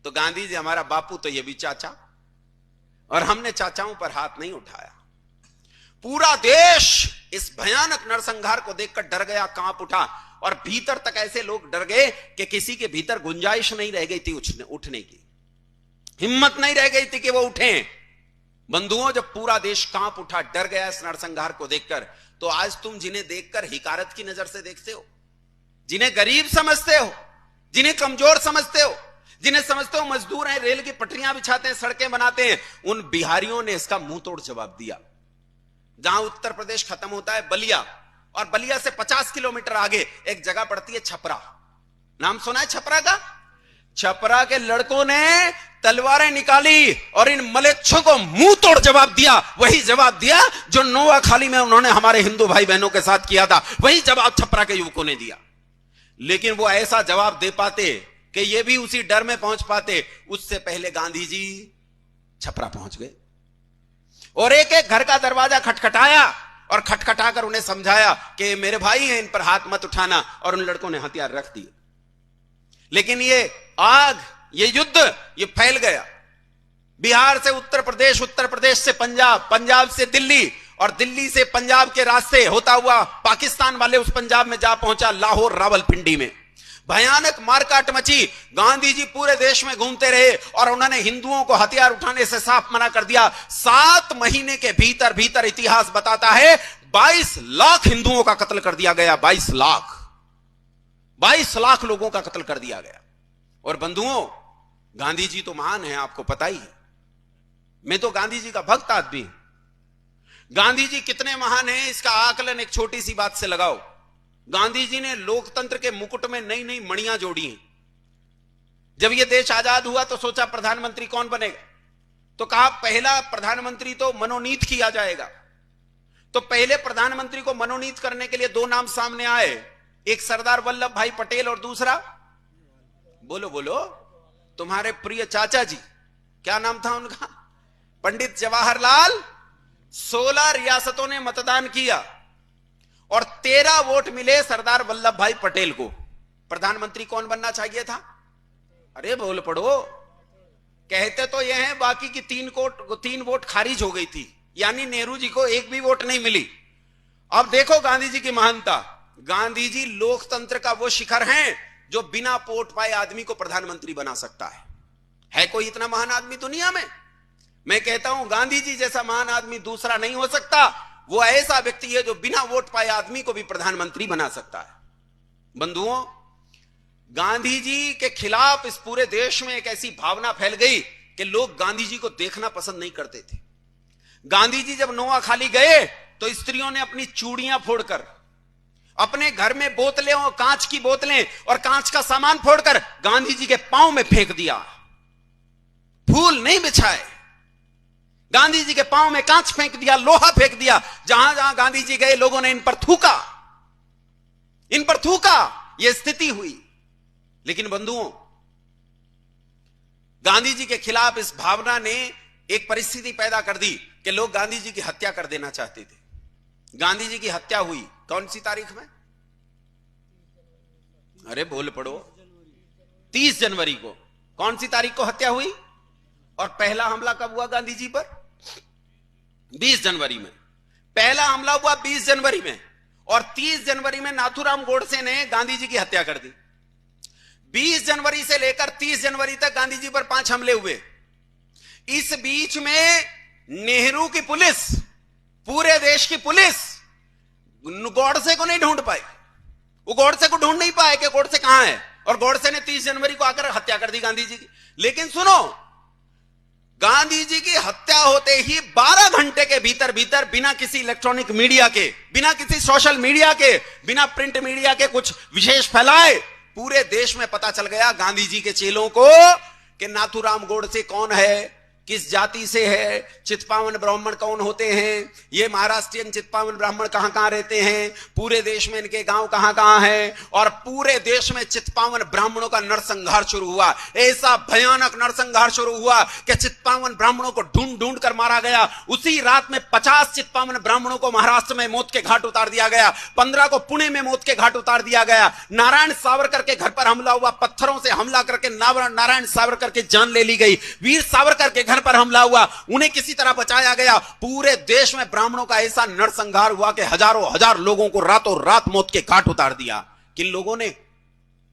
तो गांधी जी हमारा बापू, तो ये भी चाचा, और हमने चाचाओं पर हाथ नहीं उठाया। पूरा देश इस भयानक नरसंहार को देखकर डर गया, कांप उठा, और भीतर तक ऐसे लोग डर गए कि किसी के भीतर गुंजाइश नहीं रह गई थी उठने की, हिम्मत नहीं रह गई थी कि वो उठें। बंधुओं, जब पूरा देश कांप उठा, डर गया इस नरसंहार को देखकर, तो आज तुम जिन्हें देखकर हिकारत की नजर से देखते हो, जिन्हें गरीब समझते हो, जिन्हें कमजोर समझते हो, जिन्हें समझते हो मजदूर हैं, रेल की पटरियां बिछाते हैं, सड़कें बनाते हैं, उन बिहारियों ने इसका मुंह तोड़ जवाब दिया। जहां उत्तर प्रदेश खत्म होता है बलिया, और बलिया से 50 किलोमीटर आगे एक जगह पड़ती है छपरा। नाम सुना है छपरा का? छपरा के लड़कों ने तलवारें निकाली और इन मलेच्छों को मुंह तोड़ जवाब दिया। वही जवाब दिया जो नोआखाली में उन्होंने हमारे हिंदू भाई बहनों के साथ किया था, वही जवाब छपरा के युवकों ने दिया। लेकिन वो ऐसा जवाब दे पाते कि ये भी उसी डर में पहुंच पाते, उससे पहले गांधी जी छपरा पहुंच गए और एक एक घर का दरवाजा खटखटाया और खटखटाकर उन्हें समझाया कि मेरे भाई हैं, इन पर हाथ मत उठाना, और उन लड़कों ने हथियार रख दिए। लेकिन ये आग, ये युद्ध, ये फैल गया। बिहार से उत्तर प्रदेश, उत्तर प्रदेश से पंजाब, पंजाब से दिल्ली, और दिल्ली से पंजाब के रास्ते होता हुआ पाकिस्तान वाले उस पंजाब में जा पहुंचा, लाहौर, रावलपिंडी में। भयानक मारकाट मची। गांधी जी पूरे देश में घूमते रहे और उन्होंने हिंदुओं को हथियार उठाने से साफ मना कर दिया। 7 महीने के भीतर भीतर इतिहास बताता है 22 लाख हिंदुओं का कत्ल कर दिया गया। 22 लाख लोगों का कत्ल कर दिया गया। और बंधुओं, गांधी जी तो महान है, आपको पता ही है। मैं तो गांधी जी का भक्त आदमी। गांधी जी कितने महान हैं इसका आकलन एक छोटी सी बात से लगाओ। गांधी जी ने लोकतंत्र के मुकुट में नई नई मणियां जोड़ी हैं। जब यह देश आजाद हुआ तो सोचा प्रधानमंत्री कौन बनेगा, तो कहा पहला प्रधानमंत्री तो मनोनीत किया जाएगा। तो पहले प्रधानमंत्री को मनोनीत करने के लिए 2 नाम सामने आए, एक सरदार वल्लभ भाई पटेल और दूसरा, बोलो बोलो, तुम्हारे प्रिय चाचा जी, क्या नाम था उनका? पंडित जवाहरलाल। 16 रियासतों ने मतदान किया और 13 वोट मिले सरदार वल्लभ भाई पटेल को। प्रधानमंत्री कौन बनना चाहिए था? अरे बोल पड़ो। कहते तो यह है बाकी की 3 वोट खारिज हो गई थी, यानी नेहरू जी को एक भी वोट नहीं मिली। अब देखो गांधी जी की महानता। गांधी जी लोकतंत्र का वो शिखर हैं जो बिना वोट पाए आदमी को प्रधानमंत्री बना सकता है कोई इतना महान आदमी दुनिया में? मैं कहता हूं गांधी जी जैसा महान आदमी दूसरा नहीं हो सकता। वो ऐसा व्यक्ति है जो बिना वोट पाए आदमी को भी प्रधानमंत्री बना सकता है। बंधुओं, गांधी जी के खिलाफ इस पूरे देश में एक ऐसी भावना फैल गई कि लोग गांधी जी को देखना पसंद नहीं करते थे। गांधी जी जब नोआखाली गए तो स्त्रियों ने अपनी चूड़ियां फोड़कर, अपने घर में बोतलें और कांच की बोतलें और कांच का सामान फोड़कर गांधी जी के पांव में फेंक दिया। फूल नहीं बिछाए, गांधी जी के पांव में कांच फेंक दिया, लोहा फेंक दिया। जहां जहां गांधी जी गए लोगों ने इन पर थूका। यह स्थिति हुई। लेकिन बंधुओं, गांधी जी के खिलाफ इस भावना ने एक परिस्थिति पैदा कर दी कि लोग गांधी जी की हत्या कर देना चाहते थे। गांधी जी की हत्या हुई कौन सी तारीख में? अरे बोल पड़ो, 30 जनवरी को। कौन सी तारीख को हत्या हुई? और पहला हमला कब हुआ गांधी जी पर? 20 जनवरी में। पहला हमला हुआ 20 जनवरी में और 30 जनवरी में नाथूराम गोडसे ने गांधी जी की हत्या कर दी। 20 जनवरी से लेकर 30 जनवरी तक गांधी जी पर 5 हमले हुए। इस बीच में नेहरू की पुलिस, पूरे देश की पुलिस गोडसे को नहीं ढूंढ पाई। वो गोडसे को ढूंढ नहीं पाए कि गोडसे कहां है, और गोडसे ने 30 जनवरी को आकर हत्या कर दी गांधी जी की। लेकिन सुनो, गांधी जी की हत्या होते ही 12 घंटे के भीतर भीतर बिना किसी इलेक्ट्रॉनिक मीडिया के, बिना किसी सोशल मीडिया के, बिना प्रिंट मीडिया के कुछ विशेष फैलाए, पूरे देश में पता चल गया गांधी जी के चेलों को कि नाथूराम गोडसे कौन है, किस जाति से है, चित्पावन ब्राह्मण कौन होते हैं, ये महाराष्ट्रियन चित्पावन ब्राह्मण कहां कहां रहते हैं, पूरे देश में इनके गांव कहां कहां हैं, और पूरे देश में चित्पावन ब्राह्मणों का नरसंहार शुरू हुआ। ऐसा भयानक नरसंहार शुरू हुआ कि चित्पावन ब्राह्मणों को ढूंढ ढूंढ कर मारा गया। उसी रात में 50 चित्पावन ब्राह्मणों को महाराष्ट्र में मौत के घाट उतार दिया गया, 15 को पुणे में मौत के घाट उतार दिया गया। नारायण सावरकर के घर पर हमला हुआ, पत्थरों से हमला करके नारायण सावरकर की जान ले ली गई। वीर सावरकर के घर पर हमला हुआ, उन्हें किसी तरह बचाया गया। पूरे देश में ब्राह्मणों का ऐसा नरसंहार हुआ कि हजारों हजार लोगों को रातों रात मौत के घाट उतार दिया। किन लोगों ने?